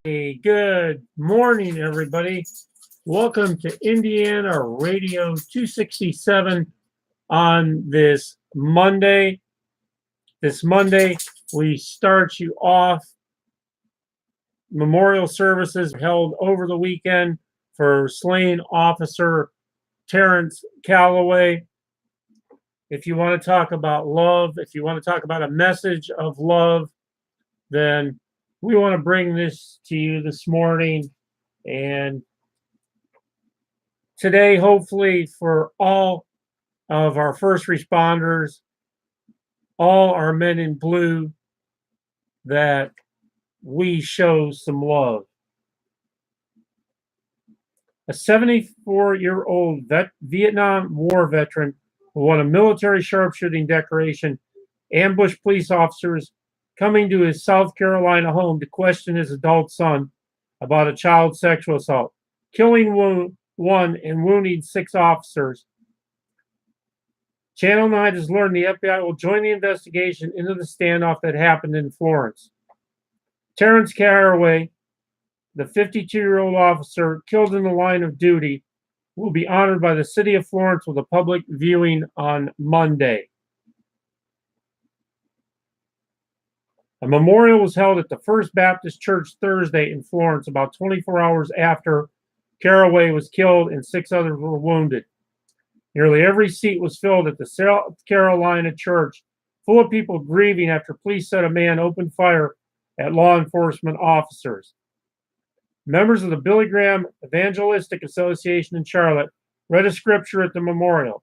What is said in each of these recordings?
Hey, good morning, everybody. Welcome to Indiana Radio 267 on this Monday. This Monday, we start you off. Memorial services held over the weekend for slain officer Terrance Calloway. If you want to talk about love, if you want to talk about a message of love, then we want to bring this to you this morning. And today, hopefully, for all of our first responders, all our men in blue, that we show some love. A 74-year-old Vietnam War veteran who won a military sharpshooting decoration ambushed police officers coming to his South Carolina home to question his adult son about a child sexual assault, killing one and wounding 6 officers. Channel 9 has learned the FBI will join the investigation into the standoff that happened in Florence. Terrance Calloway, the 52-year-old officer killed in the line of duty, will be honored by the city of Florence with a public viewing on Monday. A memorial was held at the First Baptist Church Thursday in Florence, about 24 hours after Calloway was killed and 6 others were wounded. Nearly every seat was filled at the South Carolina church, full of people grieving after police said a man opened fire at law enforcement officers. Members of the Billy Graham Evangelistic Association in Charlotte read a scripture at the memorial.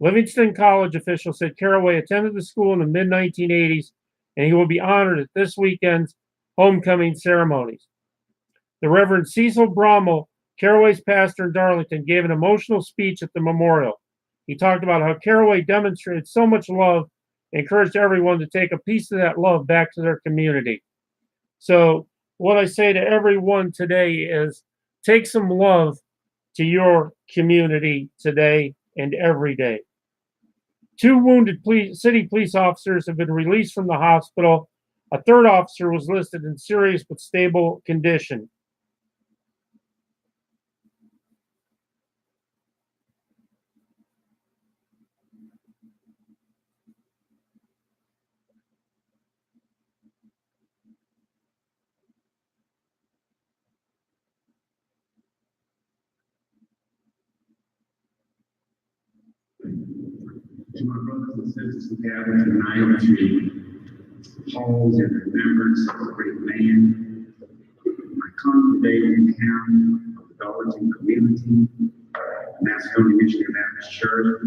Livingston College officials said Calloway attended the school in the mid-1980s, and he will be honored at this weekend's homecoming ceremonies. The Reverend Cecil Brommel, Calloway's pastor in Darlington, gave an emotional speech at the memorial. He talked about how Calloway demonstrated so much love and encouraged everyone to take a piece of that love back to their community. So what I say to everyone today is take some love to your community today and every day. 2 wounded city police officers have been released from the hospital. A 3rd officer was listed in serious but stable condition. To my brothers and sisters who gather tonight to pause in remembrance of a great man, I come today on behalf of the Darlington community, Macedonia Missionary Baptist Church,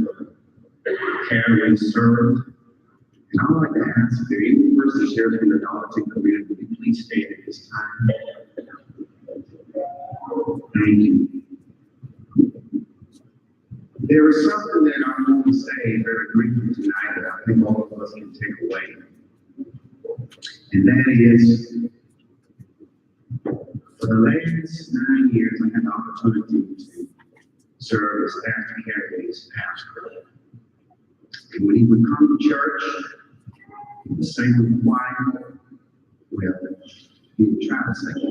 Calloway served, and I'd like to ask if there any person shares from the Darlington community, would you please stand at this time? Thank you. There is something that I want to say very briefly tonight that I think all of us can take away. And that is, for the last 9 years, I had the opportunity to serve as Pastor Calloway's pastor. And when he would come to church, he would sing with the choir. Well, he would try to sing.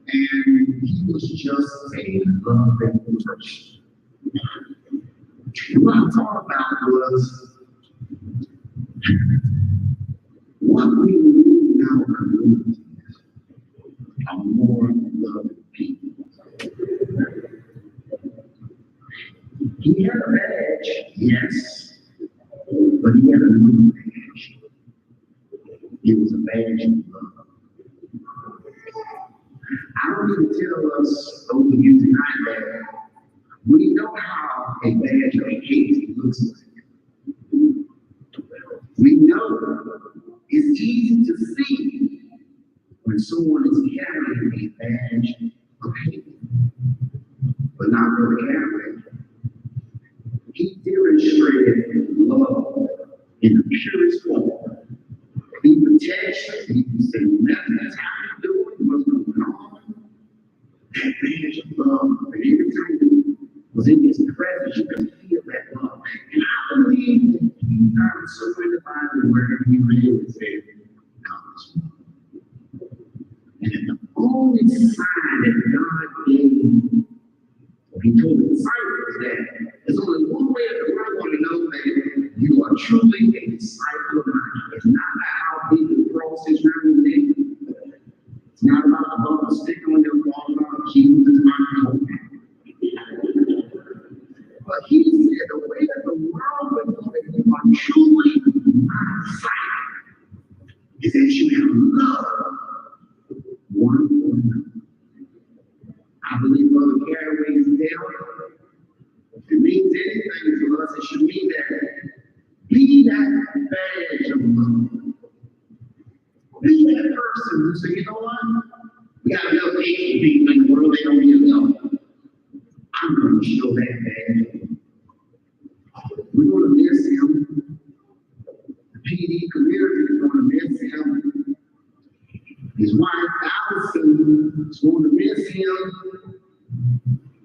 And he was just a loving person. What I thought about was what we need in our communities are more loving people. He had a badge, yes, but he had a new badge. It was a badge of love. I don't need to tell us, those of you tonight, that we know how a badge of hate looks like. We know it's easy to see when someone is carrying a badge of hate, but not really carrying. He demonstrated love in the purest form. He protects, he can say nothing that's happening to him, what's going on. That badge of love, and every time he was in his presence, you could feel that love. And I believe that he surrounded by the word he read, truly a disciple of mine. It's not about how big the cross is around your neck. It's not about the bumper sticker when you're walking on the keys. It's not about but he said the way that the world would know that you are truly my disciple is that you have love one for another. I believe Brother Calloway's death, if it means anything to us, it should mean that be that badge of love. Be that person who says, you know what? We got enough Asian people in the world, they don't even know. I'm going to show that badge. We're going to miss him. The PD community is going to miss him. His wife, Allison, is going to miss him.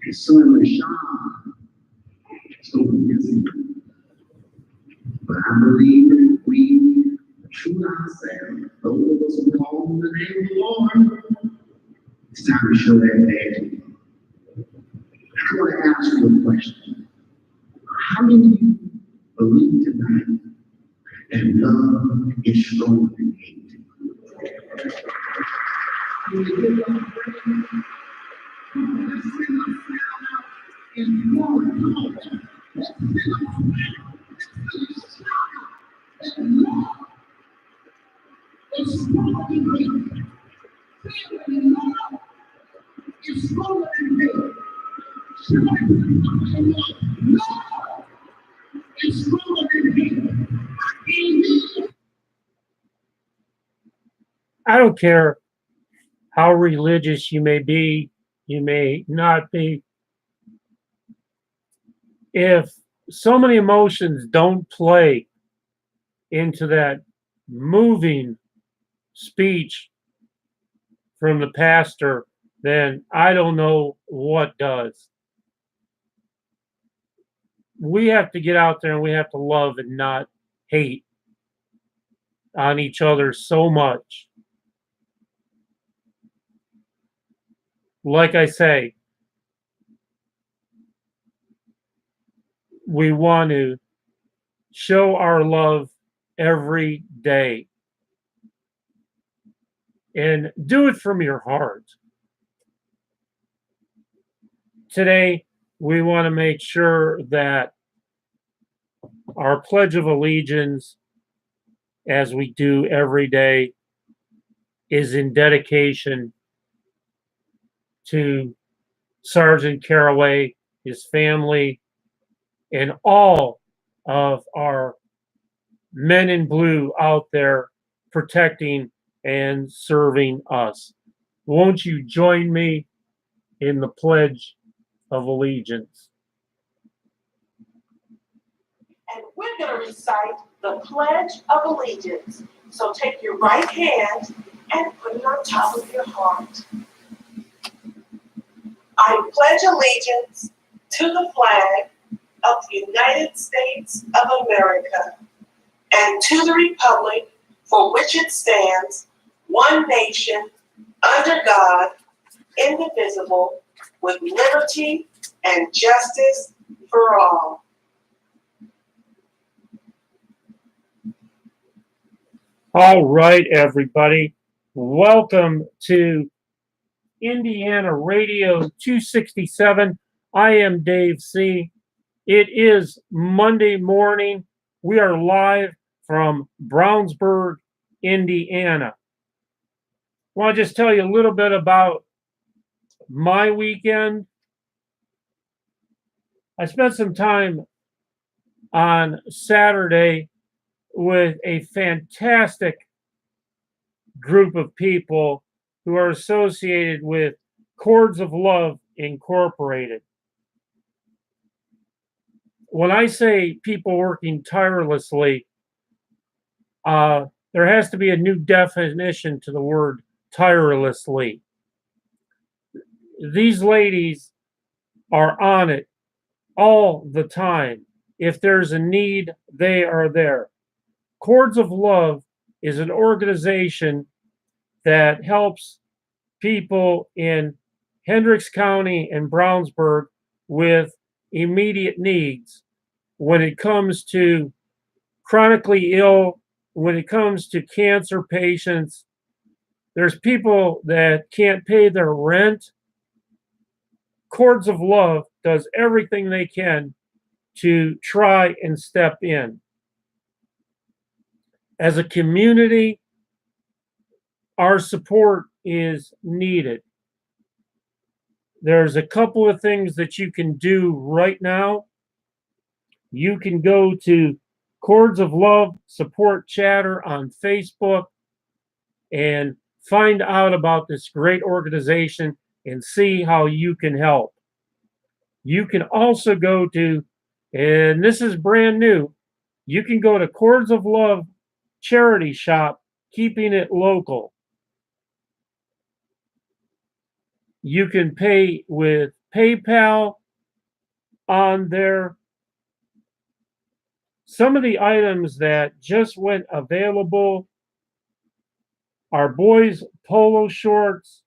His son, LaShawn, is going to miss him. But I believe that if we true ourselves, those of us who call on the name of the Lord, it's time to show that badge. I want to ask you a question. How many of you believe tonight that love is stronger than hate? Can you give us a praise? Let's sing a sound out in glory. Come on. Let's sing a sound. Let's sing a sound. And love is stronger than hate. Say it, love is stronger than hate. Love is stronger than hate. I don't care how religious you may be, you may not be. If so many emotions don't play into that moving speech from the pastor, then I don't know what does. We have to get out there and we have to love and not hate on each other so much. Like I say, we want to show our love every day and do it from your heart. Today, we want to make sure that our Pledge of Allegiance, as we do every day, is in dedication to Sergeant Calloway, his family, and all of our men in blue out there protecting and serving us. Won't you join me in the Pledge of Allegiance? And we're going to recite the Pledge of Allegiance. So take your right hand and put it on top of your heart. I pledge allegiance to the flag of the United States of America and to the republic for which it stands, one nation, under God, indivisible, with liberty and justice for all. All right, everybody. Welcome to Indiana Radio 267. I am Dave C. It is Monday morning. We are live from Brownsburg, Indiana. I want to just tell you a little bit about my weekend. I spent some time on Saturday with a fantastic group of people who are associated with Chords of Love Incorporated. When I say people working tirelessly, there has to be a new definition to the word tirelessly. These ladies are on it all the time. If there's a need, they are there. Chords of Love is an organization that helps people in Hendricks County and Brownsburg with immediate needs when it comes to chronically ill, when it comes to cancer patients, there's people that can't pay their rent. Cords of Love does everything they can to try and step in. As a community, our support is needed. There's a couple of things that you can do right now. You can go to Cords of Love Support Chatter on Facebook and find out about this great organization and see how you can help. You can also go to, and this is brand new, you can go to Cords of Love Charity Shop, Keeping It Local. You can pay with PayPal on there. Some of the items that just went available are boys' polo shorts.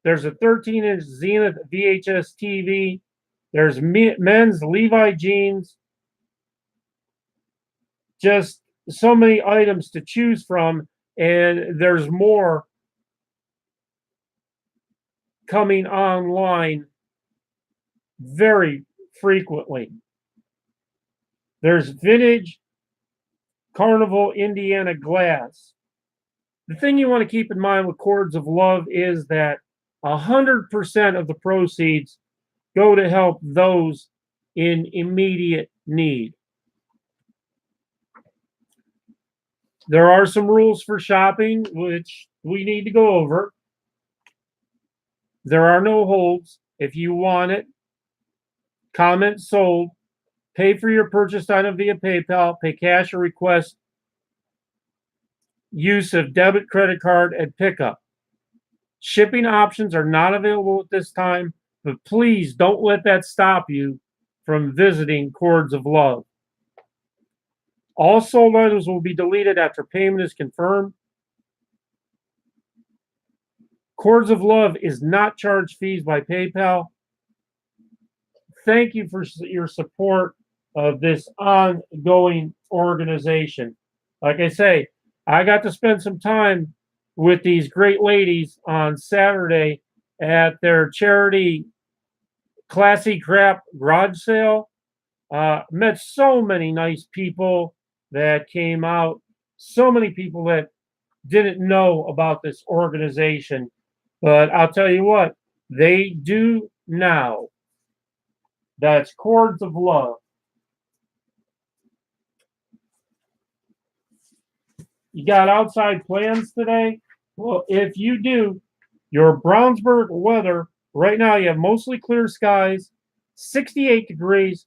There's a 13-inch Zenith VHS TV. There's men's Levi jeans. Just so many items to choose from, and there's more coming online very frequently. There's vintage Carnival Indiana glass. The thing you want to keep in mind with Cords of Love is that 100% of the proceeds go to help those in immediate need. There are some rules for shopping, which we need to go over. There are no holds. If you want it, comment sold. Pay for your purchased item via PayPal. Pay cash or request use of debit credit card at pickup. Shipping options are not available at this time, but please don't let that stop you from visiting Cords of Love. All sold items will be deleted after payment is confirmed. Cords of Love is not charged fees by PayPal. Thank you for your support of this ongoing organization. Like I say, I got to spend some time with these great ladies on Saturday at their charity Classy Crap garage sale. Met so many nice people that came out, so many people that didn't know about this organization. But I'll tell you what, they do now. That's Cords of Love. You got outside plans today? Well, if you do, your Brownsburg weather, right now you have mostly clear skies, 68 degrees,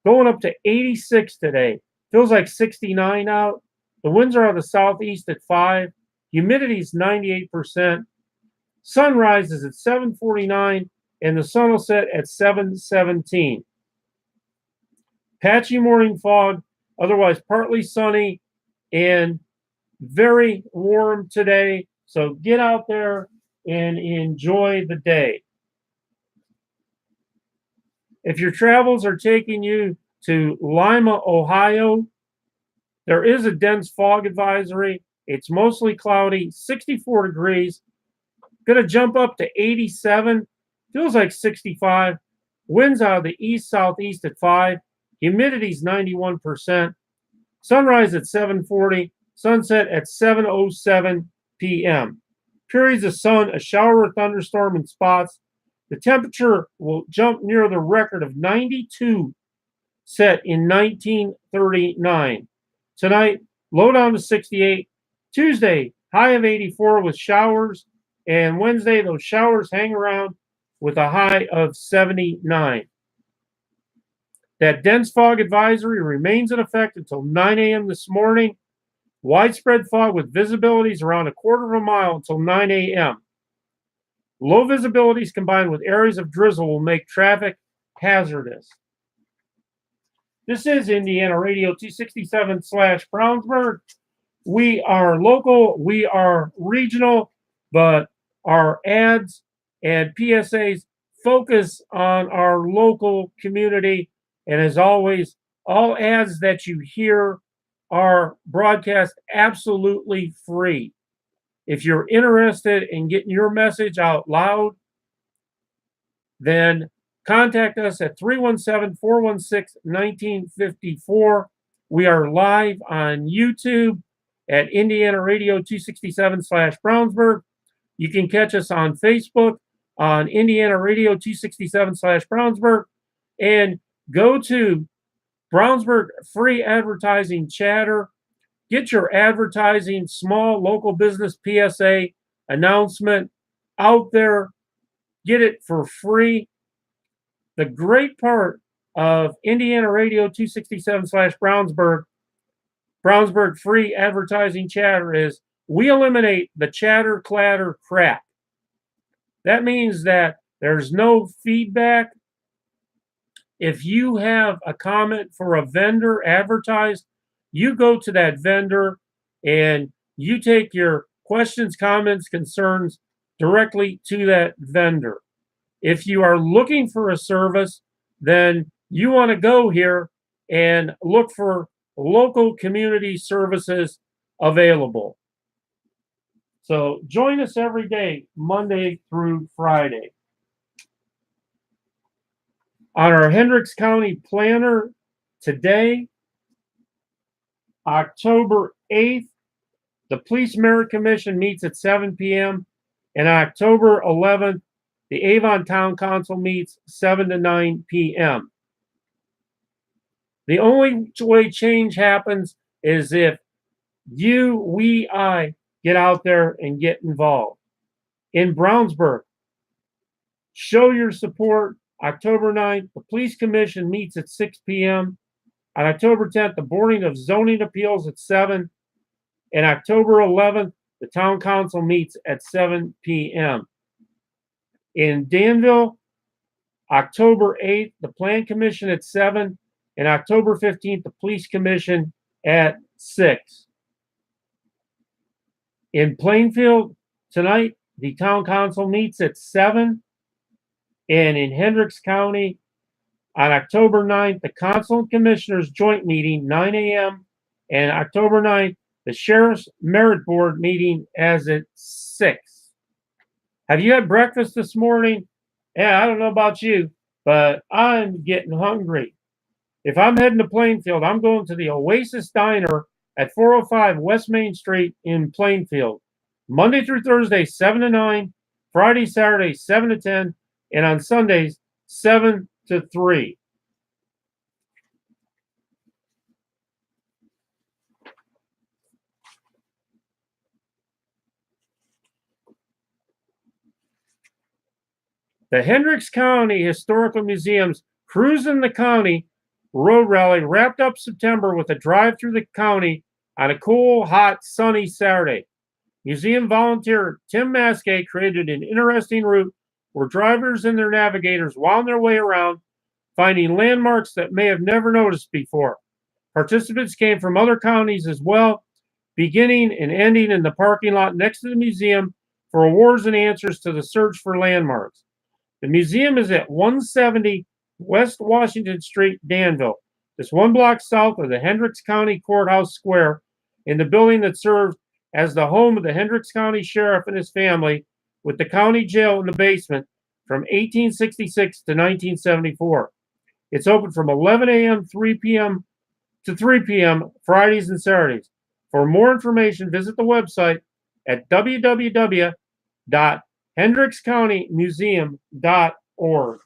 going up to 86 today. Feels like 69 out. The winds are out of the southeast at 5. Humidity is 98%. Sunrise is at 7:49, and the sun will set at 7:17. Patchy morning fog, otherwise partly sunny, and very warm today. So get out there and enjoy the day. If your travels are taking you to Lima, Ohio, there is a dense fog advisory. It's mostly cloudy, 64 degrees. Going to jump up to 87. Feels like 65. Winds out of the east-southeast at 5. Humidity is 91%. Sunrise at 7:40. Sunset at 7:07 p.m. Periods of sun, a shower or thunderstorm in spots. The temperature will jump near the record of 92 set in 1939. Tonight, low down to 68. Tuesday, high of 84 with showers. And Wednesday, those showers hang around with a high of 79. That dense fog advisory remains in effect until 9 a.m. this morning. Widespread fog with visibilities around a quarter of a mile until 9 a.m. Low visibilities combined with areas of drizzle will make traffic hazardous. This is Indiana Radio 267/Brownsburg. We are local, we are regional, but our ads and PSAs focus on our local community. And as always, all ads that you hear are broadcast absolutely free. If you're interested in getting your message out loud, then contact us at 317-416-1954. We are live on YouTube at Indiana Radio 267/Brownsburg. You can catch us on Facebook on Indiana Radio 267/Brownsburg. And go to Brownsburg Free Advertising Chatter. Get your advertising, small local business PSA announcement out there. Get it for free. The great part of Indiana Radio 267/Brownsburg, Brownsburg Free Advertising Chatter is we eliminate the chatter, clatter, crap. That means that there's no feedback. If you have a comment for a vendor advertised, you go to that vendor and you take your questions, comments, concerns directly to that vendor. If you are looking for a service, then you want to go here and look for local community services available. So join us every day, Monday through Friday. On our Hendricks County Planner today, October 8th, the Police Merit Commission meets at 7 p.m. And October 11th, the Avon Town Council meets 7 to 9 p.m. The only way change happens is if I get out there and get involved. In Brownsburg, show your support. October 9th, the Police Commission meets at 6 p.m. On October 10th, the Board of Zoning Appeals at 7. And October 11th, the Town Council meets at 7 p.m. In Danville, October 8th, the Plan Commission at 7. And October 15th, the Police Commission at 6. In Plainfield, tonight, the Town Council meets at 7. And in Hendricks County, on October 9th, the Council and Commissioners Joint Meeting, 9 a.m. And October 9th, the Sheriff's Merit Board meeting as at 6. Have you had breakfast this morning? Yeah, I don't know about you, but I'm getting hungry. If I'm heading to Plainfield, I'm going to the Oasis Diner at 405 West Main Street in Plainfield. Monday through Thursday, 7 to 9. Friday, Saturday, 7 to 10. And on Sundays, 7 to 3. The Hendricks County Historical Museum's Cruising the County Road Rally wrapped up September with a drive through the county on a cool, hot, sunny Saturday. Museum volunteer Tim Maskey created an interesting route where drivers and their navigators wound their way around, finding landmarks that may have never noticed before. Participants came from other counties as well, beginning and ending in the parking lot next to the museum for awards and answers to the search for landmarks. The museum is at 170 West Washington Street, Danville, just 1 block south of the Hendricks County Courthouse Square, in the building that served as the home of the Hendricks County Sheriff and his family, with the county jail in the basement from 1866 to 1974. It's open from 11 a.m. to 3 p.m. Fridays and Saturdays. For more information, visit the website at www.hendrickscountymuseum.org.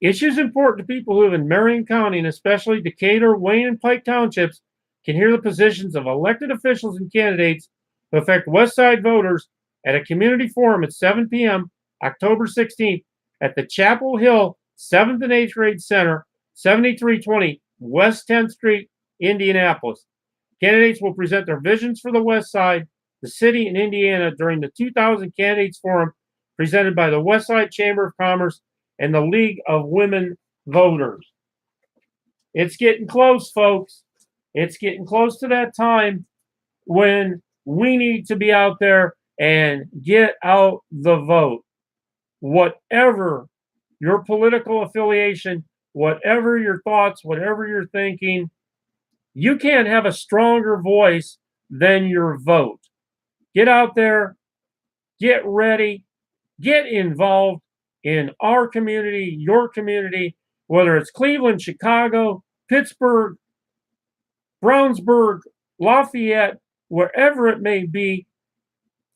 Issues important to people who live in Marion County, and especially Decatur, Wayne, and Pike Townships, can hear the positions of elected officials and candidates who affect West Side voters at a community forum at 7 p.m. October 16th at the Chapel Hill 7th and 8th Grade Center, 7320 West 10th Street, Indianapolis. Candidates will present their visions for the West Side, the city, and Indiana during the 2000 Candidates Forum presented by the West Side Chamber of Commerce and the League of Women Voters. It's getting close, folks. It's getting close to that time when we need to be out there and get out the vote. Whatever your political affiliation, whatever your thoughts, whatever you're thinking, you can't have a stronger voice than your vote. Get out there, get ready, get involved in our community, your community, whether it's Cleveland, Chicago, Pittsburgh, Brownsburg, Lafayette, wherever it may be.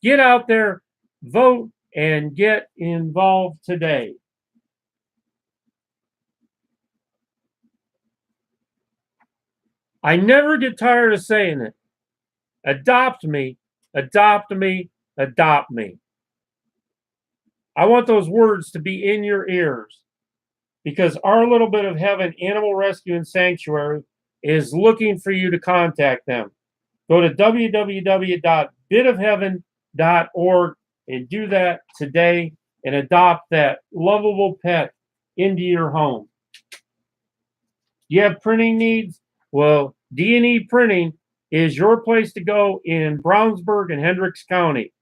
Get out there, vote, and get involved today. I never get tired of saying it. Adopt me, adopt me, adopt me. I want those words to be in your ears because our little bit of heaven, Animal Rescue and Sanctuary, is looking for you to contact them. Go to www.bitofheaven.org and do that today and adopt that lovable pet into your home. You have printing needs? Well, D&E Printing is your place to go in Brownsburg and Hendricks County.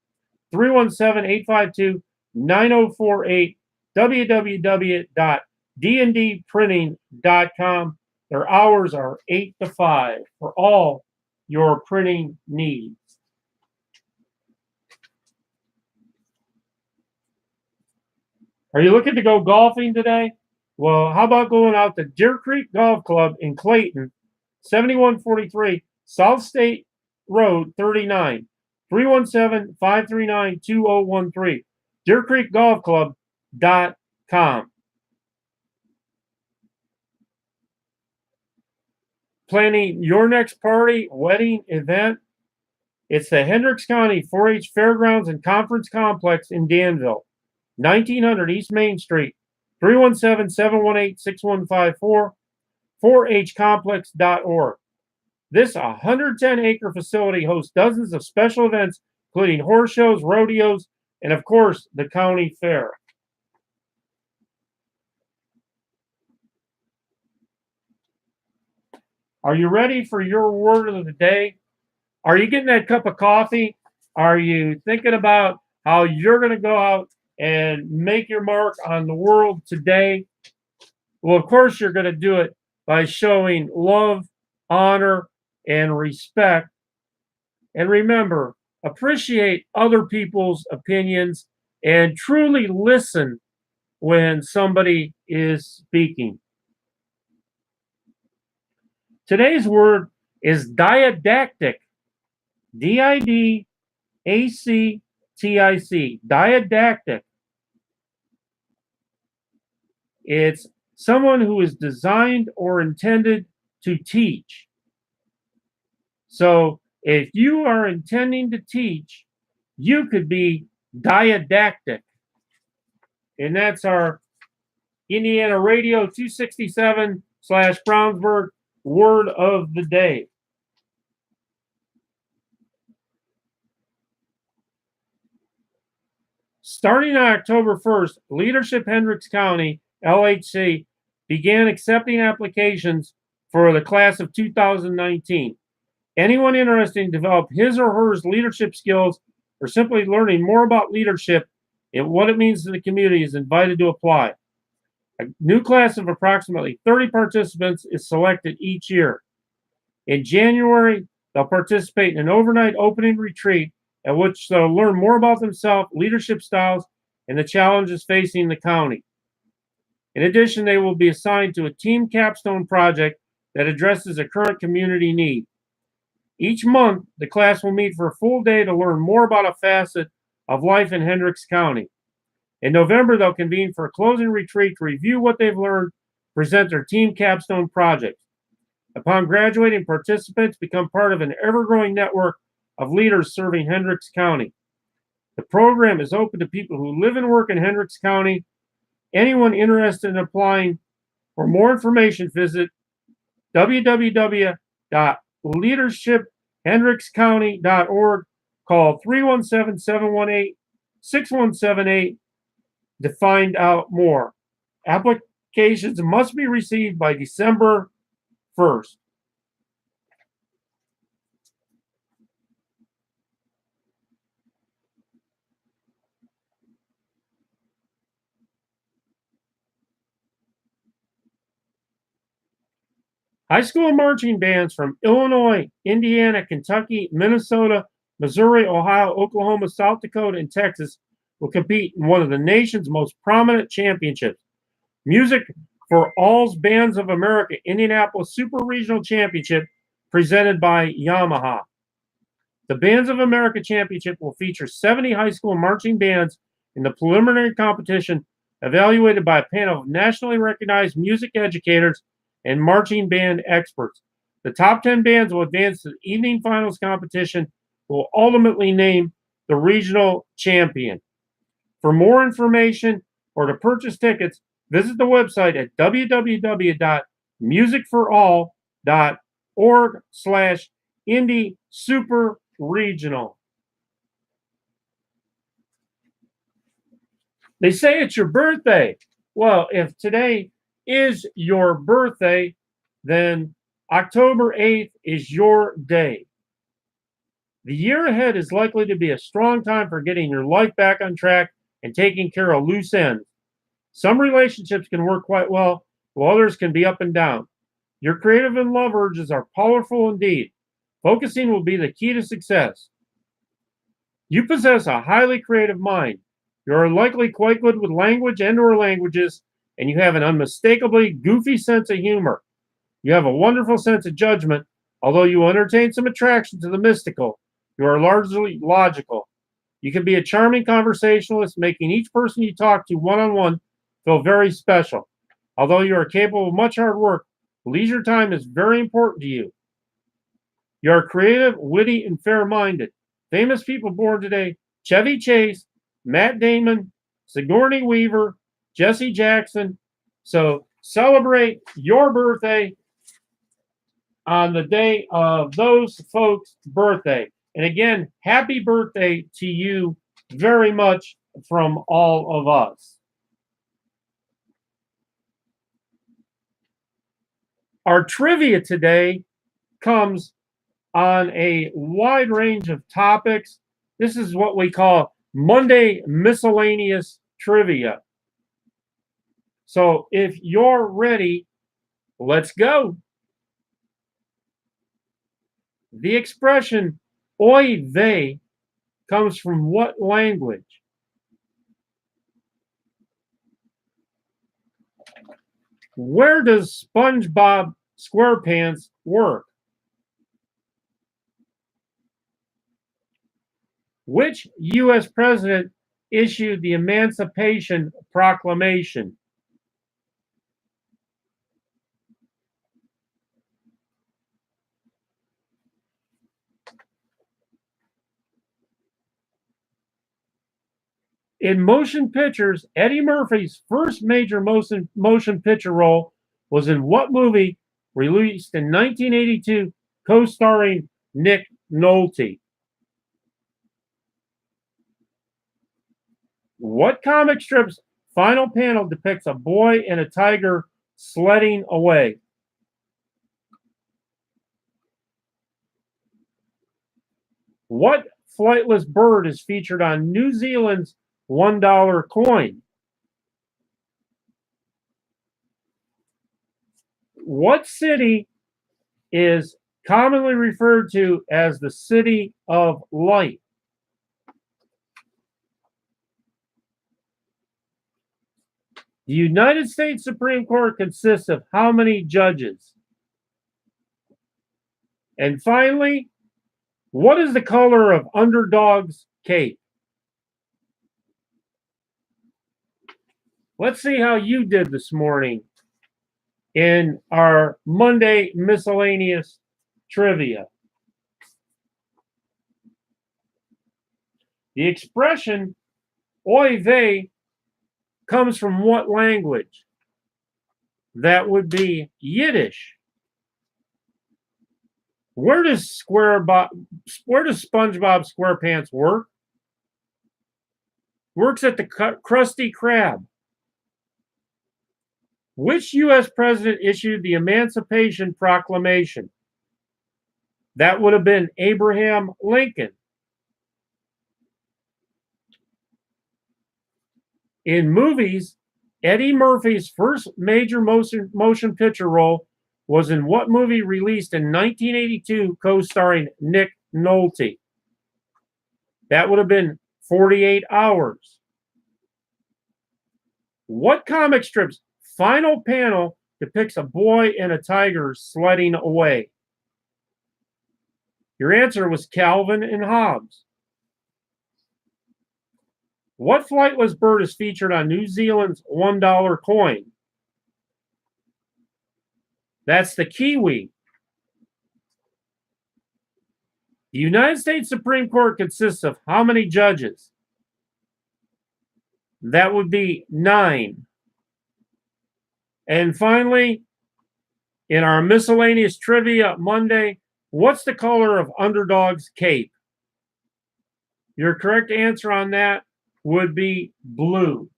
317-852-9048, www.dndprinting.com. Their hours are 8 to 5 for all your printing needs. Are you looking to go golfing today? Well, how about going out to Deer Creek Golf Club in Clayton, 7143 South State Road 39, 317-539-2013, deercreekgolfclub.com. Planning your next party, wedding, event? It's the Hendricks County 4-H Fairgrounds and Conference Complex in Danville, 1900 East Main Street, 317-718-6154, 4hcomplex.org. This 110-acre facility hosts dozens of special events, including horse shows, rodeos, and of course, the county fair. Are you ready for your word of the day? Are you getting that cup of coffee? Are you thinking about how you're going to go out and make your mark on the world today? Well, of course, you're going to do it by showing love, honor, and respect. And remember, appreciate other people's opinions and truly listen when somebody is speaking. Today's word is didactic. Didactic. Didactic. It's someone who is designed or intended to teach. So if you are intending to teach, you could be didactic. And that's our Indiana Radio 267/Brownsburg word of the day. Starting on October 1st, Leadership Hendricks County, LHC, began accepting applications for the class of 2019. Anyone interested in develop his or her leadership skills or simply learning more about leadership and what it means to the community is invited to apply. A new class of approximately 30 participants is selected each year. In January, they'll participate in an overnight opening retreat at which they'll learn more about themselves, leadership styles, and the challenges facing the county. In addition, they will be assigned to a team capstone project that addresses a current community need. Each month, the class will meet for a full day to learn more about a facet of life in Hendricks County. In November, they'll convene for a closing retreat to review what they've learned, present their team capstone project. Upon graduating, participants become part of an ever-growing network of leaders serving Hendricks County. The program is open to people who live and work in Hendricks County. Anyone interested in applying, for more information, visit www.leadershiphendrickscounty.org. Call 317-718-6178 to find out more. Applications must be received by December 1st. High school marching bands from Illinois, Indiana, Kentucky, Minnesota, Missouri, Ohio, Oklahoma, South Dakota, and Texas will compete in one of the nation's most prominent championships. Music for All's Bands of America Indianapolis Super Regional Championship presented by Yamaha. The Bands of America Championship will feature 70 high school marching bands in the preliminary competition, evaluated by a panel of nationally recognized music educators and marching band experts. The top 10 bands will advance to the evening finals competition, will ultimately name the regional champion. For more information or to purchase tickets, visit the website at www.musicforall.org/Indy Super Regional. They say it's your birthday. Well, if today is your birthday, then October 8th is your day. The year ahead is likely to be a strong time for getting your life back on track and taking care of loose ends. Some relationships can work quite well, while others can be up and down. Your creative and love urges are powerful indeed. Focusing will be the key to success. You possess a highly creative mind. You are likely quite good with language and/or languages, and you have an unmistakably goofy sense of humor. You have a wonderful sense of judgment. Although you entertain some attraction to the mystical, you are largely logical. You can be a charming conversationalist, making each person you talk to one-on-one feel very special. Although you are capable of much hard work, leisure time is very important to you. You are creative, witty, and fair-minded. Famous people born today: Chevy Chase, Matt Damon, Sigourney Weaver, Jesse Jackson. So celebrate your birthday on the day of those folks' birthday. And again, happy birthday to you very much from all of us. Our trivia today comes on a wide range of topics. This is what we call Monday miscellaneous trivia. So if you're ready, let's go. The expression oy vey comes from what language? Where does SpongeBob SquarePants work? Which U.S. president issued the Emancipation Proclamation? In motion pictures, Eddie Murphy's first major motion picture role was in what movie released in 1982, co-starring Nick Nolte? What comic strip's final panel depicts a boy and a tiger sledding away? What flightless bird is featured on New Zealand's $1 coin? What city is commonly referred to as the City of Light? The United States Supreme Court consists of how many judges? And finally, what is the color of Underdog's cape? Let's see how you did this morning in our Monday miscellaneous trivia. The expression oy vey comes from what language? That would be Yiddish. Where does SpongeBob SquarePants work? Works at the Krusty Krab. Which U.S. president issued the Emancipation Proclamation? That would have been Abraham Lincoln. In movies, Eddie Murphy's first major motion picture role was in what movie released in 1982 co-starring Nick Nolte? That would have been 48 Hours. What comic strip's final panel depicts a boy and a tiger sledding away? Your answer was Calvin and Hobbes. What flightless bird is featured on New Zealand's $1 coin? That's the kiwi. The United States Supreme Court consists of how many judges? That would be 9. And finally, in our miscellaneous trivia Monday, what's the color of Underdog's cape? Your correct answer on that would be blue.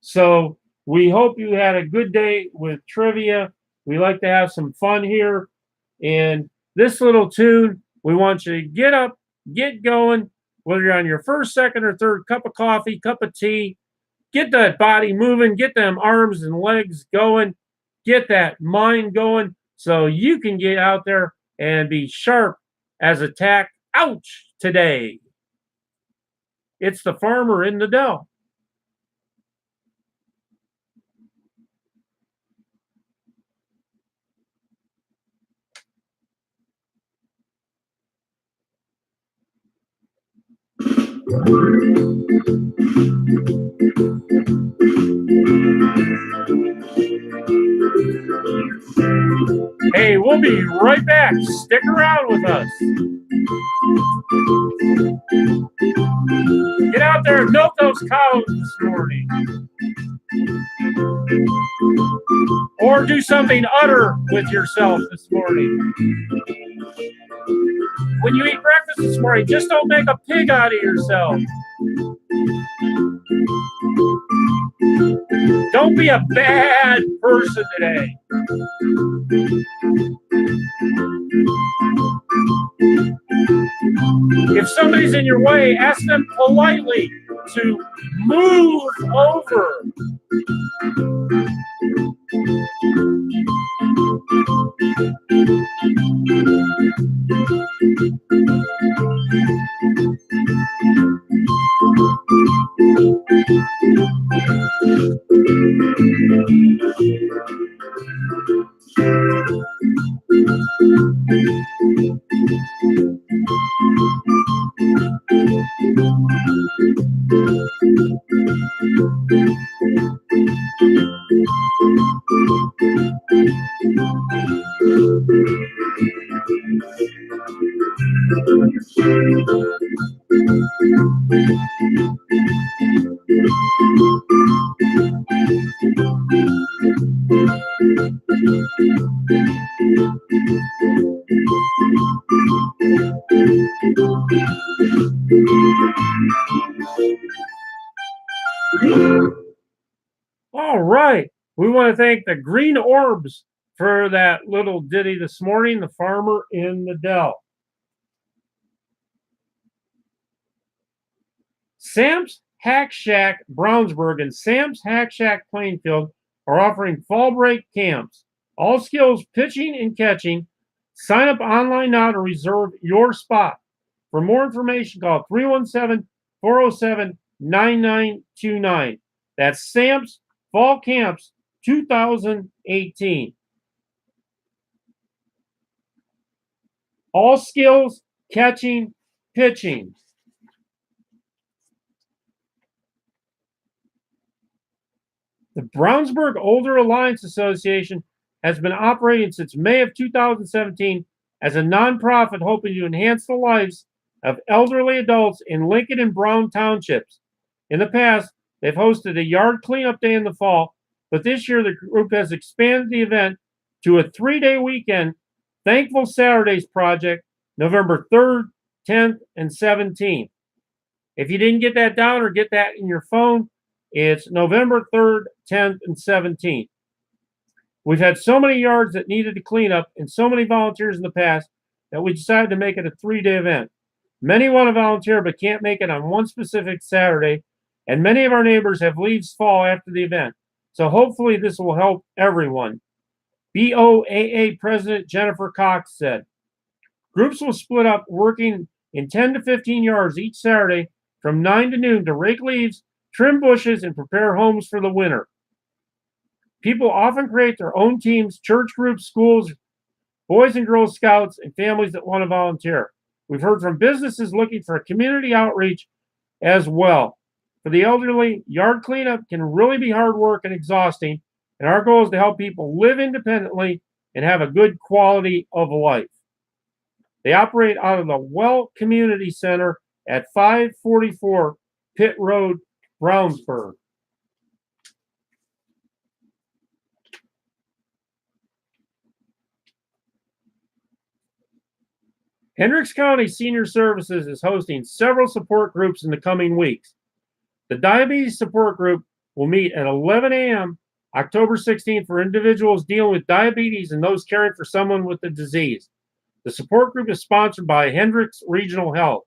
So we hope you had a good day with trivia. We like to have some fun here. And this little tune, we want you to get up, get going, whether you're on your first, second, or third cup of coffee, cup of tea. Get that body moving, get them arms and legs going, get that mind going so you can get out there and be sharp as a tack. Ouch today. It's the farmer in the dell. Hey, we'll be right back. Stick around with us. Get out there and milk those cows this morning. Or do something utter with yourself this morning. When you eat breakfast this morning, just don't make a pig out of yourself. Don't be a bad person today. If somebody's in your way, ask them politely to move over. All right. We want to thank the Green Orbs for that little ditty this morning, The Farmer in the Dell. Sam's Hack Shack Brownsburg and Sam's Hack Shack Plainfield are offering fall break camps. All skills pitching and catching. Sign up online now to reserve your spot. For more information, call 317-407-9929. That's Sam's Fall Camps 2018. All skills, catching, pitching. The Brownsburg Older Alliance Association has been operating since May of 2017 as a nonprofit hoping to enhance the lives of elderly adults in Lincoln and Brown townships. In the past, they've hosted a yard cleanup day in the fall, but this year the group has expanded the event to a 3-day weekend, Thankful Saturdays project, November 3rd, 10th, and 17th. If you didn't get that down or get that in your phone, it's November 3rd, 10th, and 17th. We've had so many yards that needed to clean up and so many volunteers in the past that we decided to make it a 3-day event. Many want to volunteer but can't make it on one specific Saturday, and many of our neighbors have leaves fall after the event. So hopefully this will help everyone. BOAA President Jennifer Cox said. Groups will split up, working in 10 to 15 yards each Saturday from 9 to noon to rake leaves, trim bushes, and prepare homes for the winter. People often create their own teams, church groups, schools, Boys and Girls Scouts, and families that want to volunteer. We've heard from businesses looking for a community outreach as well. For the elderly, yard cleanup can really be hard work and exhausting, and our goal is to help people live independently and have a good quality of life. They operate out of the Well Community Center at 544 Pitt Road, Brownsburg. Hendricks County Senior Services is hosting several support groups in the coming weeks. The Diabetes Support Group will meet at 11 a.m. October 16th for individuals dealing with diabetes and those caring for someone with the disease. The support group is sponsored by Hendricks Regional Health.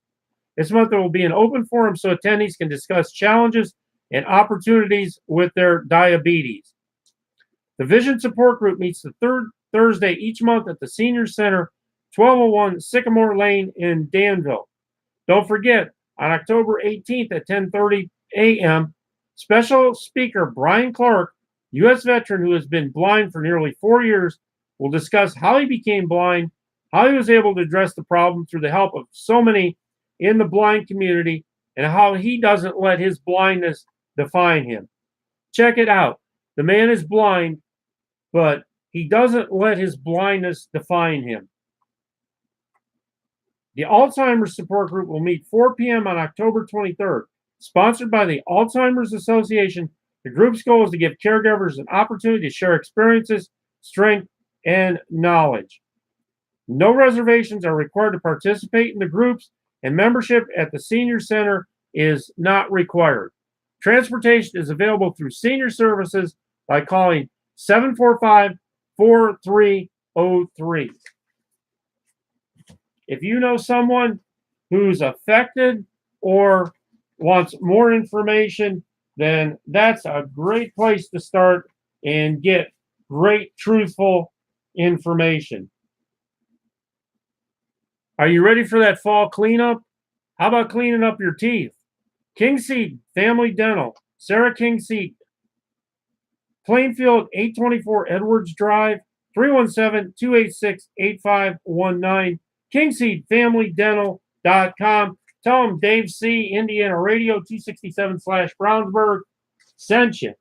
This month there will be an open forum so attendees can discuss challenges and opportunities with their diabetes. The Vision Support Group meets the third Thursday each month at the Senior Center, 1201 Sycamore Lane in Danville. Don't forget, on October 18th at 10:30 a.m., special speaker Brian Clark, U.S. veteran who has been blind for nearly 4 years, will discuss how he became blind, how he was able to address the problem through the help of so many in the blind community, and how he doesn't let his blindness define him. Check it out. The man is blind, but he doesn't let his blindness define him. The Alzheimer's Support Group will meet 4 p.m. on October 23rd. Sponsored by the Alzheimer's Association, the group's goal is to give caregivers an opportunity to share experiences, strength, and knowledge. No reservations are required to participate in the groups, and membership at the Senior Center is not required. Transportation is available through Senior Services by calling 745-4303. If you know someone who's affected or wants more information, then that's a great place to start and get great, truthful information. Are you ready for that fall cleanup? How about cleaning up your teeth? Kingseed Family Dental, Sarah Kingseed, Plainfield, 824 Edwards Drive, 317-286-8519, KingseedFamilyDental.com. Tell them Dave C., Indiana Radio 267/Brownsburg sent you.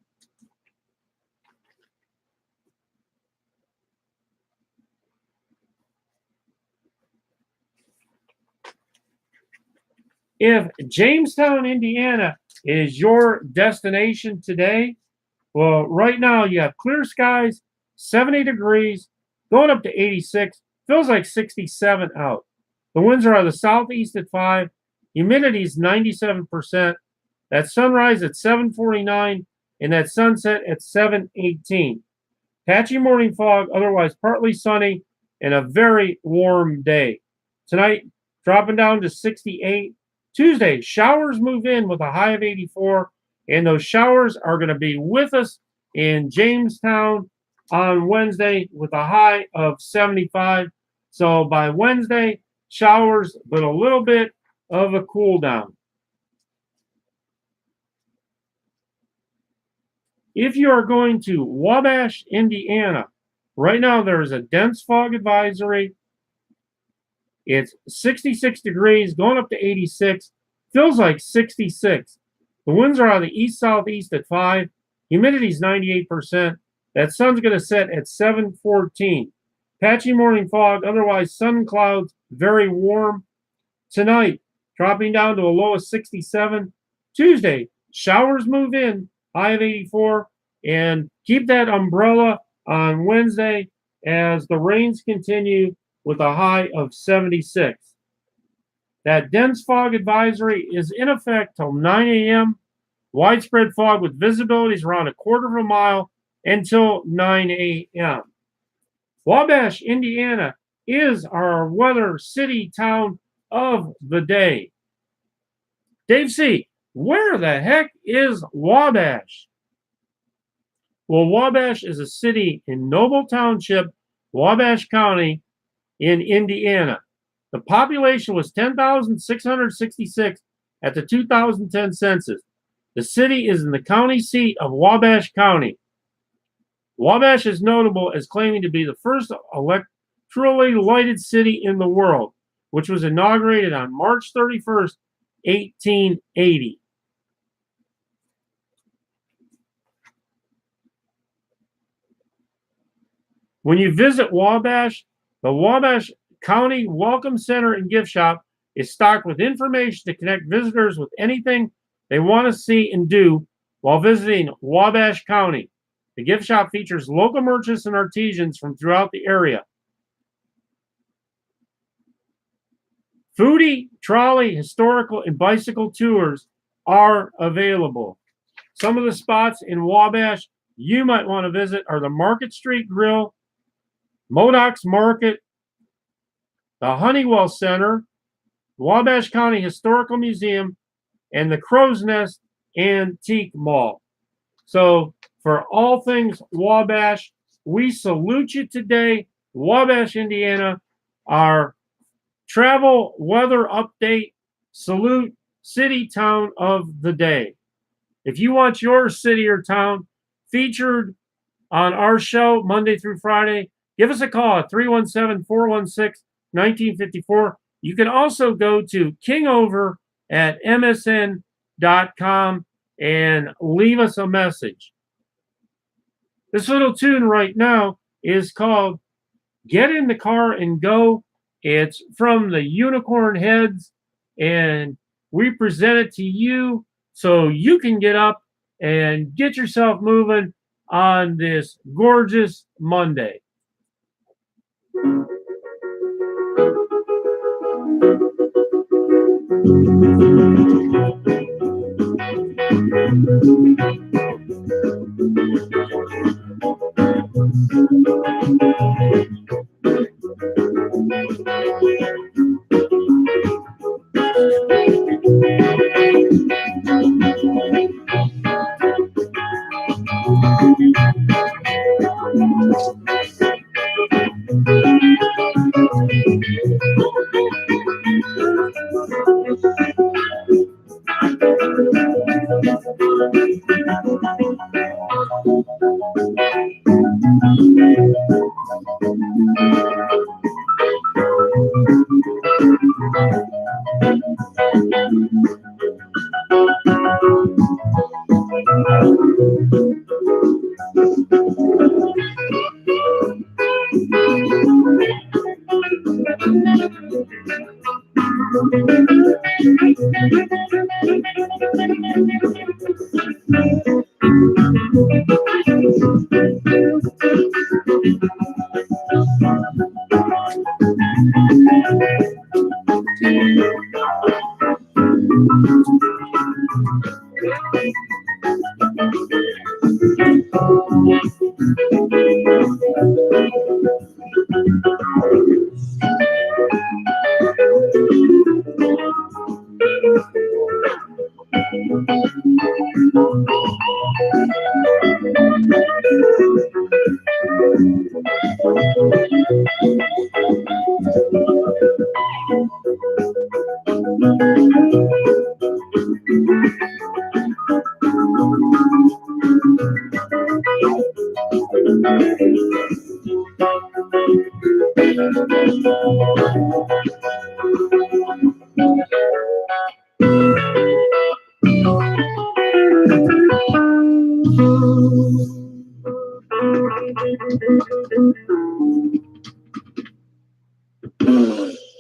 If Jamestown, Indiana is your destination today, well, right now you have clear skies, 70 degrees, going up to 86, feels like 67 out. The winds are out of the southeast at 5, humidity is 97%, that sunrise at 7:49, and that sunset at 7:18. Patchy morning fog, otherwise partly sunny, and a very warm day. Tonight, dropping down to 68. Tuesday, showers move in with a high of 84, and those showers are going to be with us in Jamestown on Wednesday with a high of 75. So by Wednesday, showers, but a little bit of a cool down. If you are going to Wabash, Indiana, right now there is a dense fog advisory. It's 66 degrees, going up to 86. Feels like 66. The winds are out of the east-southeast at 5. Humidity is 98%. That sun's going to set at 7:14. Patchy morning fog, otherwise sun and clouds, very warm. Tonight, dropping down to a low of 67. Tuesday, showers move in, high of 84. And keep that umbrella on Wednesday as the rains continue with a high of 76. That dense fog advisory is in effect till 9 a.m. Widespread fog with visibilities around a quarter of a mile until 9 a.m. Wabash, Indiana is our weather city town of the day. Dave C., where the heck is Wabash? Well, Wabash is a city in Noble Township, Wabash County in Indiana. The population was 10,666 at the 2010 census. The city is in the county seat of Wabash County. Wabash is notable as claiming to be the first electrically lighted city in the world, which was inaugurated on March 31st, 1880. When you visit Wabash, the Wabash County Welcome Center and Gift Shop is stocked with information to connect visitors with anything they want to see and do while visiting Wabash County. The gift shop features local merchants and artisans from throughout the area. Foodie, trolley, historical, and bicycle tours are available. Some of the spots in Wabash you might want to visit are the Market Street Grill, Modocs Market, the Honeywell Center, Wabash County Historical Museum, and the Crow's Nest Antique Mall. So for all things Wabash, we salute you today. Wabash, Indiana, our travel weather update, salute city town of the day. If you want your city or town featured on our show Monday through Friday, give us a call at 317-416-1954. You can also go to kingover at msn.com and leave us a message. This little tune right now is called Get in the Car and Go. It's from the Unicorn Heads, and we present it to you so you can get up and get yourself moving on this gorgeous Monday.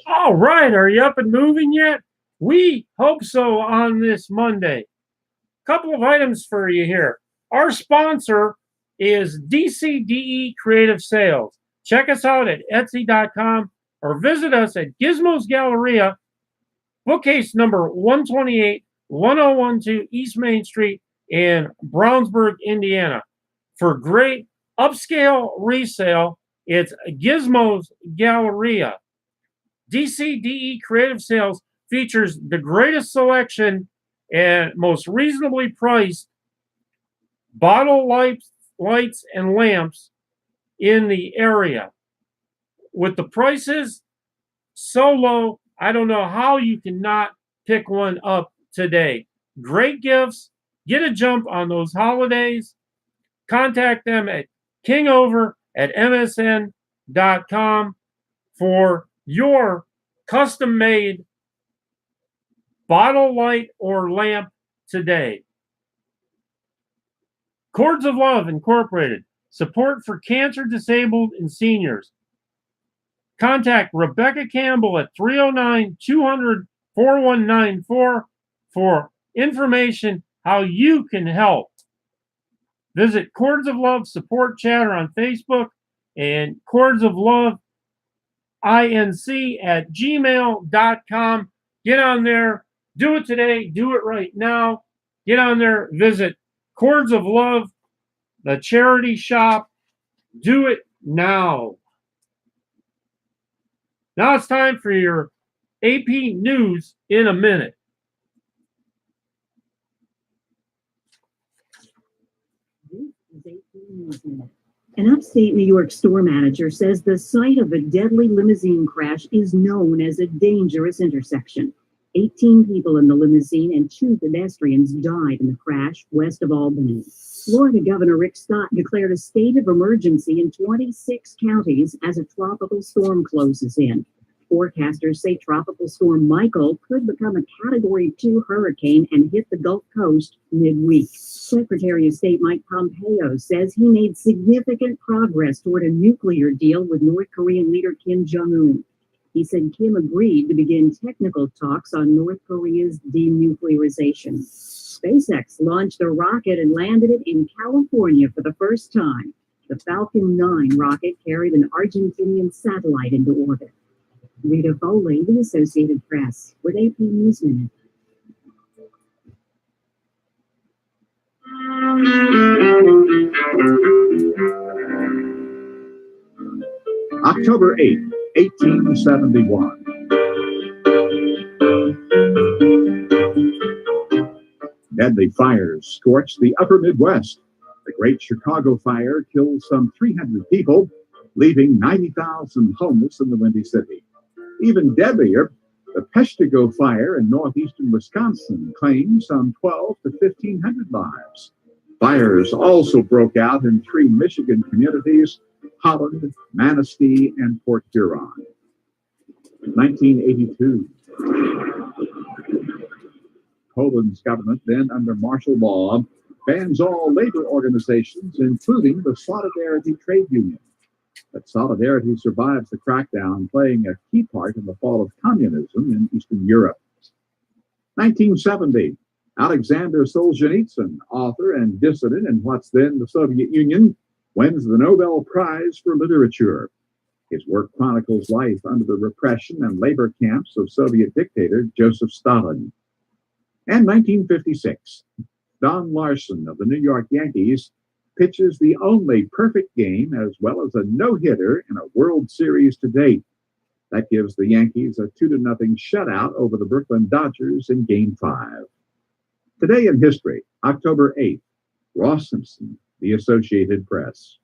All right, are you up and moving yet? We hope so on this Monday. Couple of items for you here. Our sponsor is DCDE Creative Sales. Check us out at Etsy.com or visit us at Gizmo's Galleria, bookcase number 128, 1012 East Main Street in Brownsburg, Indiana. For great upscale resale, it's Gizmo's Galleria. DCDE Creative Sales features the greatest selection and most reasonably priced bottle lights, lights and lamps in the area. With the prices so low, I don't know how you cannot pick one up today. Great gifts. Get a jump on those holidays. Contact them at kingover@msn.com for your custom-made bottle light or lamp today. Cords of Love Incorporated. Support for cancer, disabled, and seniors. Contact Rebecca Campbell at 309-200-4194 for information how you can help. Visit Cords of Love Support Chatter on Facebook and Cords of Love inc@gmail.com. Get on there. Do it today. Do it right now. Get on there. Visit Cords of Love, the charity shop. Do it now. Now it's time for your AP News in a minute. An upstate New York store manager says the site of a deadly limousine crash is known as a dangerous intersection. 18 people in the limousine and 2 pedestrians died in the crash west of Albany. Florida Governor Rick Scott declared a state of emergency in 26 counties as a tropical storm closes in. Forecasters say Tropical Storm Michael could become a Category 2 hurricane and hit the Gulf Coast midweek. Secretary of State Mike Pompeo says he made significant progress toward a nuclear deal with North Korean leader Kim Jong-un. He said Kim agreed to begin technical talks on North Korea's denuclearization. SpaceX launched a rocket and landed it in California for the first time. The Falcon 9 rocket carried an Argentinian satellite into orbit. Rita Foley, The Associated Press, with AP News Minute. October 8, 1871. Deadly fires scorched the upper Midwest. The Great Chicago Fire killed some 300 people, leaving 90,000 homeless in the Windy City. Even deadlier, the Peshtigo Fire in northeastern Wisconsin claimed some 12 to 1,500 lives. Fires also broke out in 3 Michigan communities, Holland, Manistee, and Port Huron. 1982. Poland's government, then under martial law, bans all labor organizations, including the Solidarity Trade Union. But Solidarity survives the crackdown, playing a key part in the fall of communism in Eastern Europe. 1970, Alexander Solzhenitsyn, author and dissident in what's then the Soviet Union, wins the Nobel Prize for Literature. His work chronicles life under the repression and labor camps of Soviet dictator Joseph Stalin. And 1956, Don Larson of the New York Yankees pitches the only perfect game as well as a no-hitter in a World Series to date. That gives the Yankees a 2-0 shutout over the Brooklyn Dodgers in Game 5. Today in history, October 8th, Ross Simpson, The Associated Press.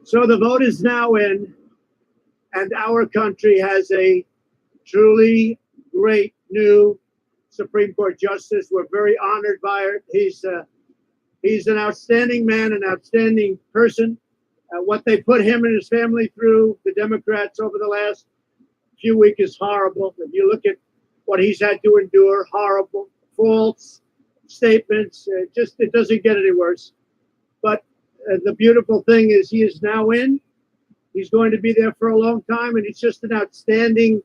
So the vote is now in, and our country has a truly great new Supreme Court justice. We're very honored by it. He's an outstanding man, an outstanding person. What they put him and his family through, the Democrats, over the last few weeks is horrible. If you look at what he's had to endure, horrible, false statements, it doesn't get any worse. But the beautiful thing is he is now in. He's going to be there for a long time, and he's just an outstanding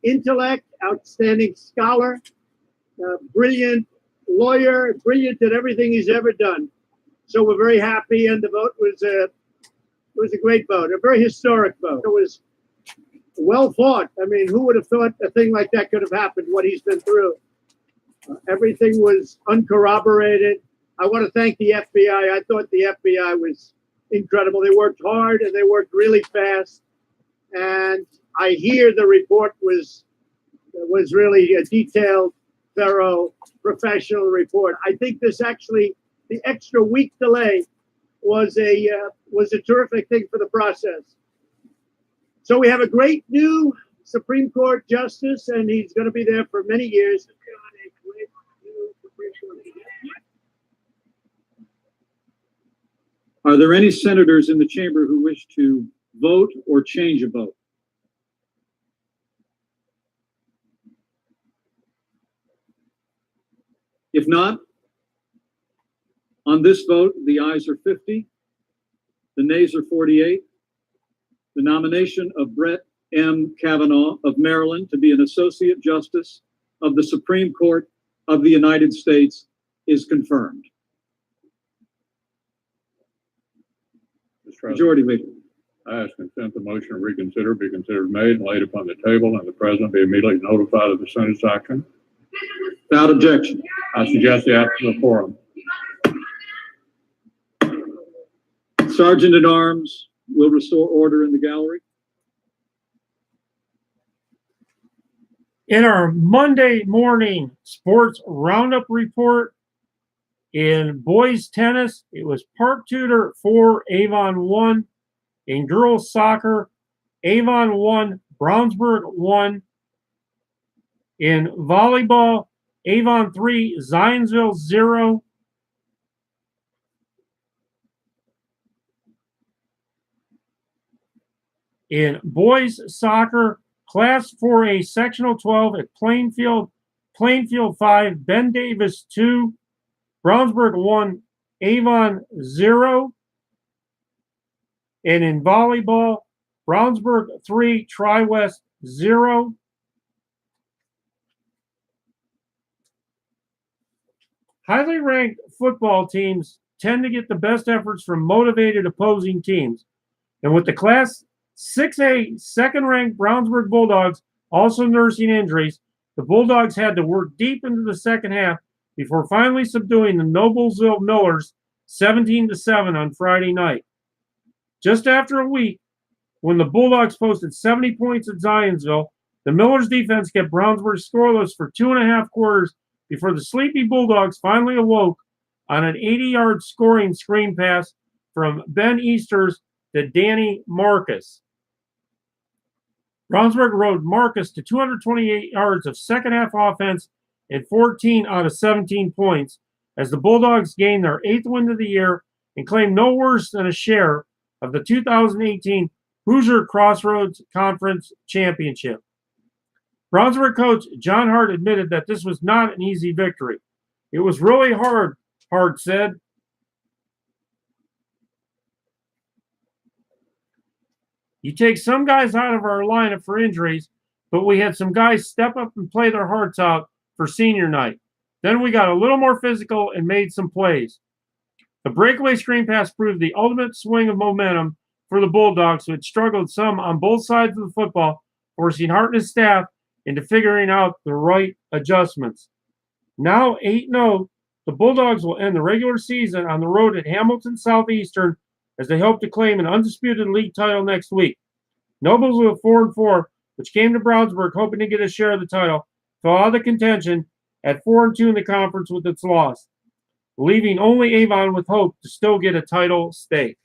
intellect, outstanding scholar, brilliant lawyer, brilliant at everything he's ever done. So we're very happy, and the vote was a great vote, a very historic vote. It was well fought. I mean, who would have thought a thing like that could have happened, what he's been through? Everything was uncorroborated. I want to thank the FBI. I thought the FBI was incredible. They worked hard, and they worked really fast. And I hear the report was was really a detailed, thorough, professional report. I think this actually, the extra week delay was a terrific thing for the process. So we have a great new Supreme Court justice, and he's going to be there for many years. Are there any senators in the chamber who wish to vote or change a vote? If not, on this vote, the ayes are 50, the nays are 48. The nomination of Brett M. Kavanaugh of Maryland to be an Associate Justice of the Supreme Court of the United States is confirmed. Majority Leader. I ask consent the motion to reconsider be considered made and laid upon the table, and the president be immediately notified of the Senate's action. Without objection. I suggest the action of the forum. Sergeant at Arms will restore order in the gallery. In our Monday morning sports roundup report, in boys tennis, it was Park Tudor 4, Avon 1. In girls soccer, Avon 1, Brownsburg 1. In volleyball, Avon 3, Zionsville 0. In boys soccer, Class 4A Sectional 12 at Plainfield 5, Ben Davis 2, Brownsburg 1, Avon 0. And in volleyball, Brownsburg 3, Tri-West 0. Highly ranked football teams tend to get the best efforts from motivated opposing teams. And with the Class 6A second-ranked Brownsburg Bulldogs also nursing injuries, the Bulldogs had to work deep into the second half before finally subduing the Noblesville Millers 17-7 on Friday night. Just after a week, when the Bulldogs posted 70 points at Zionsville, the Millers defense kept Brownsburg scoreless for 2.5 quarters before the sleepy Bulldogs finally awoke on an 80-yard scoring screen pass from Ben Easters to Danny Marcus. Brownsburg rode Marcus to 228 yards of second-half offense and 14 out of 17 points as the Bulldogs gained their 8th win of the year and claimed no worse than a share of the 2018 Hoosier Crossroads Conference Championship. Brownsburg coach John Hart admitted that this was not an easy victory. It was really hard, Hart said. You take some guys out of our lineup for injuries, but we had some guys step up and play their hearts out for senior night. Then we got a little more physical and made some plays. The breakaway screen pass proved the ultimate swing of momentum for the Bulldogs, who had struggled some on both sides of the football, forcing Hart and his staff into figuring out the right adjustments. Now 8-0, the Bulldogs will end the regular season on the road at Hamilton Southeastern as they hope to claim an undisputed league title next week. Nobles with 4-4, which came to Brownsburg hoping to get a share of the title, fell out of the contention at 4-2 in the conference with its loss, leaving only Avon with hope to still get a title stake.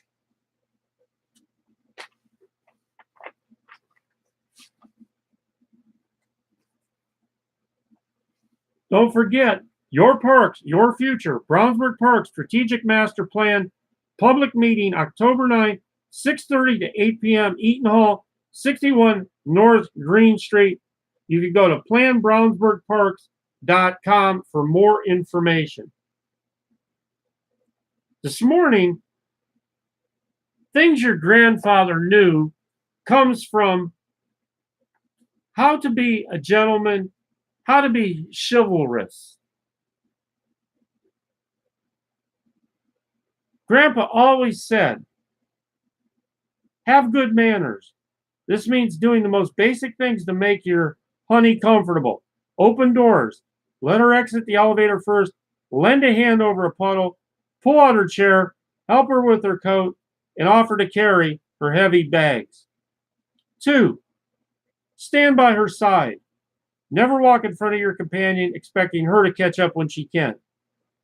Don't forget, your parks, your future. Brownsburg Park Strategic Master Plan public meeting October 9th, 6:30 to 8 p.m. Eaton Hall, 61 North Green Street. You can go to planbrownsburgparks.com for more information. This morning, things your grandfather knew comes from how to be a gentleman, how to be chivalrous. Grandpa always said, have good manners. This means doing the most basic things to make your honey comfortable. Open doors. Let her exit the elevator first. Lend a hand over a puddle. Pull out her chair. Help her with her coat. And offer to carry her heavy bags. 2, stand by her side. Never walk in front of your companion expecting her to catch up when she can.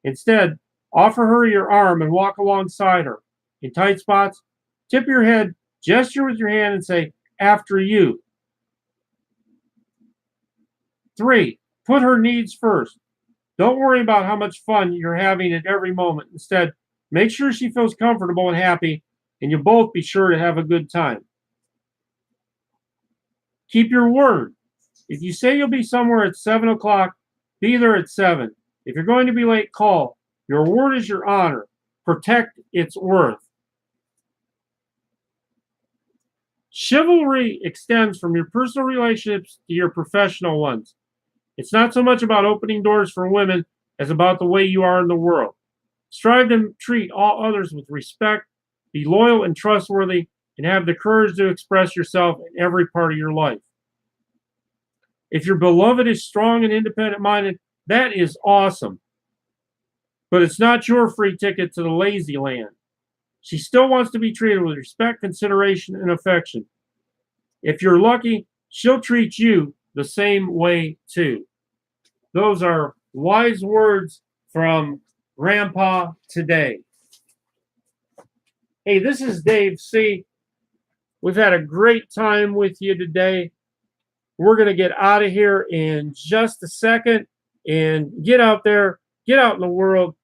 Instead, offer her your arm and walk alongside her. In tight spots, tip your head, gesture with your hand, and say, "After you." 3, put her needs first. Don't worry about how much fun you're having at every moment. Instead, make sure she feels comfortable and happy, and you'll both be sure to have a good time. Keep your word. If you say you'll be somewhere at 7 o'clock, be there at 7. If you're going to be late, call. Your word is your honor. Protect its worth. Chivalry extends from your personal relationships to your professional ones. It's not so much about opening doors for women as about the way you are in the world. Strive to treat all others with respect, be loyal and trustworthy, and have the courage to express yourself in every part of your life. If your beloved is strong and independent-minded, that is awesome. But it's not your free ticket to the lazy land. She still wants to be treated with respect, consideration, and affection. If you're lucky, she'll treat you the same way too. Those are wise words from Grandpa today. Hey, this is Dave C. We've had a great time with you today. We're going to get out of here in just a second and get out there, get out in the world,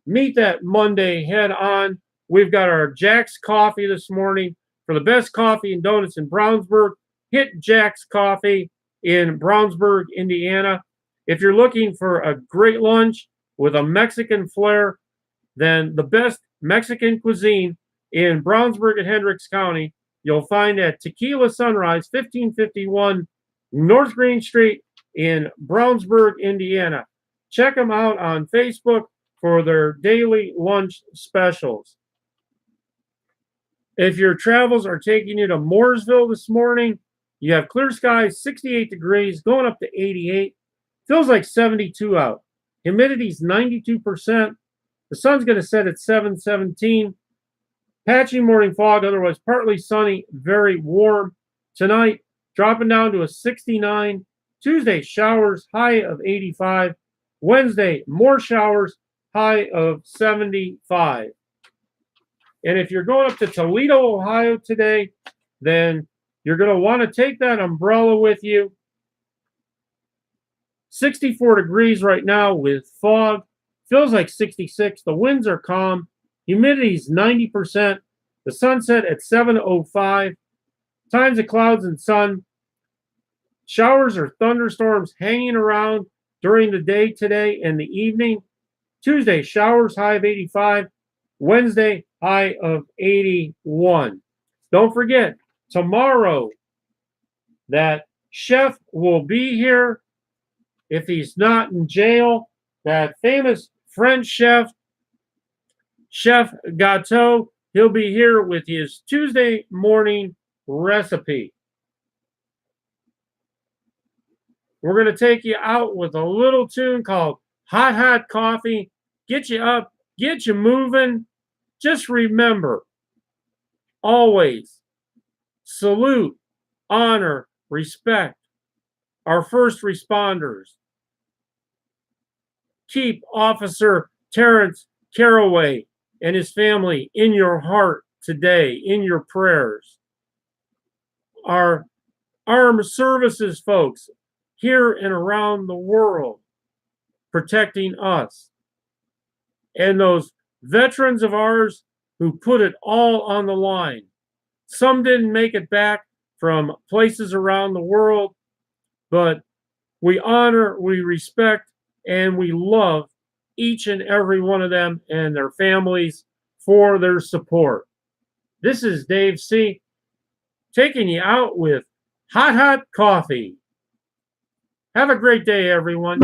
meet that Monday head on. We've got our Jack's Coffee this morning. For the best coffee and donuts in Brownsburg, hit Jack's Coffee in Brownsburg, Indiana. If you're looking for a great lunch with a Mexican flair, then the best Mexican cuisine in Brownsburg and Hendricks County, you'll find at Tequila Sunrise, 1551 North Green Street in Brownsburg, Indiana. Check them out on Facebook for their daily lunch specials. If your travels are taking you to Mooresville this morning, you have clear skies, 68 degrees, going up to 88. Feels like 72 out. Humidity's 92%. The sun's going to set at 7:17. Patchy morning fog, otherwise partly sunny, very warm. Tonight, dropping down to a 69. Tuesday, showers, high of 85. Wednesday, more showers, high of 75. And if you're going up to Toledo, Ohio today, then you're going to want to take that umbrella with you. 64 degrees right now with fog. Feels like 66. The winds are calm. Humidity is 90%. The sunset at 7:05. Times of clouds and sun. Showers or thunderstorms hanging around during the day today and the evening. Tuesday, showers, high of 85. Wednesday, high of 81. Don't forget, tomorrow, that chef will be here. If he's not in jail, that famous French chef, Chef Gâteau, he'll be here with his Tuesday morning recipe. We're going to take you out with a little tune called Hot Hot Coffee. Get you up, get you moving. Just remember, always salute, honor, respect our first responders. Keep Officer Terrance Calloway and his family in your heart today, in your prayers. Our armed services folks here and around the world protecting us. And those veterans of ours who put it all on the line. Some didn't make it back from places around the world, but we honor, we respect, and we love each and every one of them and their families for their support. This is Dave C. taking you out with Hot Hot Coffee. Have a great day, everyone.